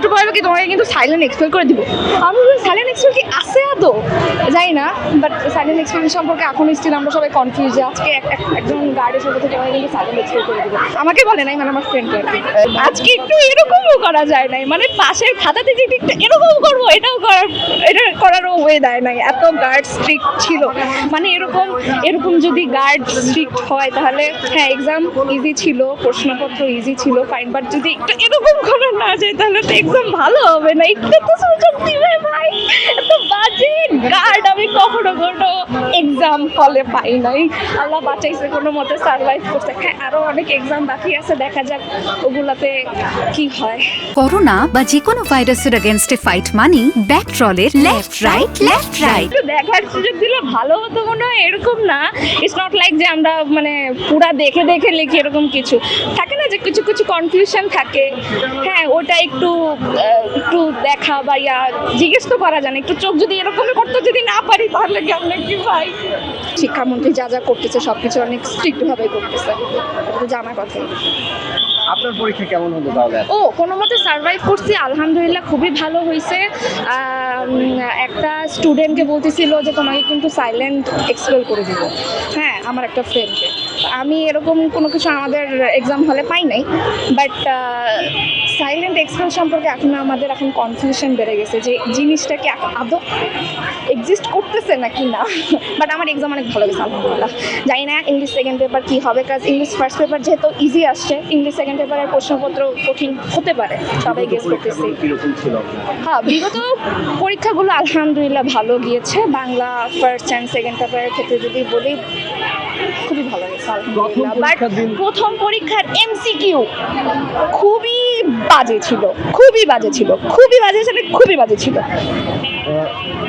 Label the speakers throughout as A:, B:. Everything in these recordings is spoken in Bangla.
A: একটু পরে কি তোমাকে কিন্তু সাইলেন্ট এক্সপেল করে দিব। আমি সাইলেন্ট এক্সপেল কি আছে আদৌ জানি না, বাট সাইলেন্ট এক্সপেল সম্পর্কে এখন স্টিল আমরা সবাই কনফিউজ যে আজকে একজন গার্ড এসে বলতে আমাকে কিন্তু সাইলেন্ট এক্সপেল করে দিব। আমাকে বলে নাই, মানে আমার ফ্রেন্ডকে আর কি। আজকে একটু এরকমও করা যায় নাই, মানে পাশের খাতাতে যে একটু এরকম করবো এটা করারও ওয়ে দেয় নাই, এত গার্ড স্ট্রিক্ট ছিল। মানে এরকম যদি গার্ড স্ট্রিক্ট হয় তাহলে হ্যাঁ এক্সাম ইজি ছিল, প্রশ্নপত্র ইজি ছিল ফাইন, বাট যদি একটু এরকম করা না যায় তাহলে তো এক্সাম ভালো হবে না। একটু তো সুযোগ দিবে ভাই, এত বাজে গার্ড আমি কখনো কোনো এক্সাম হলে পাই নাই। আল্লাহ বাঁচাইছে, কোনো মতে সার্ভাইভ করছে। হ্যাঁ আরো অনেক এক্সাম বাকি আছে, দেখা যাক ওগুলাতে কি হয়।
B: করোনা বা যে কোনো ভাইরাসের এগেইনস্টে ফাইট মানি ব্যাকট্রলের লেফট রাইট।
A: একটু দেখার সুযোগ দিলে ভালো হতো মনে হয়, এরকম না। ইটস নট লাইক যে আমরা মানে পুরা দেখে লিখি, এরকম কিছু থাকে না যে কিছু কনফিউশন থাকে। হ্যাঁ ওটা একটু দেখা বা জিজ্ঞেস তো করা যায় না। একটু চোখ যদি এরকম করতে যদি না পারি তাহলে কেমন কি ভাই। শিক্ষামন্ত্রী যা করতেছে সবকিছু অনেক স্ট্রিক্টভাবে করতেছে, এটা তো জানা কথা।
C: আপনার পরীক্ষা কেমন হলো তাহলে?
A: কোনো মতে সার্ভাইভ করছি আলহামদুলিল্লাহ, খুবই ভালো হয়েছে। একটা স্টুডেন্টকে বলতেছিল যে তোমাকে কিন্তু সাইলেন্ট এক্সপেল করে দিব, হ্যাঁ আমার একটা ফ্রেন্ডকে। আমি এরকম কোনো কিছু আমাদের এক্সাম হলে পাই নাই, বাট সাইলেন্ট এক্সপেল সম্পর্কে আমাদের এখন কনফিউশন বেড়ে গেছে যে জিনিসটা কি আদৌ এক্সিস্ট করতেছে নাকি না। বাট আমার এক্সাম অনেক ভালো গেছে আলহামদুলিল্লাহ। জানি না ইংলিশ সেকেন্ড পেপার কী হবে, কাজ ইংলিশ ফার্স্ট পেপার যেহেতু ইজি আসছে, ইংলিশ সেকেন্ড পেপারের প্রশ্নপত্র কঠিন হতে পারে, সবাই গেস করতেছি। হ্যাঁ বিগত পরীক্ষাগুলো আলহামদুলিল্লাহ ভালো গিয়েছে। বাংলা ফার্স্ট অ্যান্ড সেকেন্ড পেপারের ক্ষেত্রে যদি বলি খুবই ভালো গেছে আলহামদুলিল্লাহ। বাট প্রথম পরীক্ষার এমসিকিউ খুবই বাজে ছিল।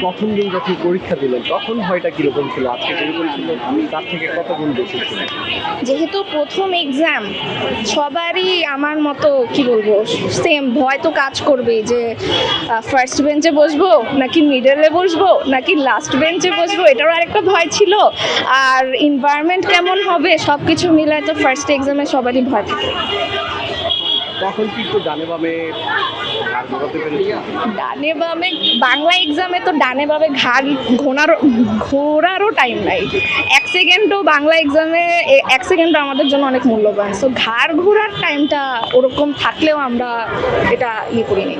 C: প্রথম দিন যখন পরীক্ষা দিলেন তখন ভয়টা কিরকম ছিল, আজকে কিরকম ছিল, তার থেকে কত গুণ বেশি ছিল?
A: যেহেতু প্রথম এক্সাম সবারই আমার মতো কি বলবো সেম ভয় তো কাজ করবে যে ফার্স্ট বেঞ্চে বসবো নাকি মিডলে বসবো নাকি লাস্ট বেঞ্চে বসবো, এটারও আরেকটা ভয় ছিল। আর এনভায়রনমেন্ট কেমন হবে সব কিছু মিলায় তো ফার্স্ট এক্সামে সবারই ভয় থাকে।
C: তখন কিন্তু ডানে বামে
A: বাংলা এক্সামে তো ডানে বামে ঘাড় ঘোরারও টাইম নাই। এক সেকেন্ডও বাংলা এক্সামে আমাদের জন্য অনেক মূল্যবান। সো ঘাড় ঘোরার টাইমটা ওরকম থাকলেও আমরা এটা করিনি।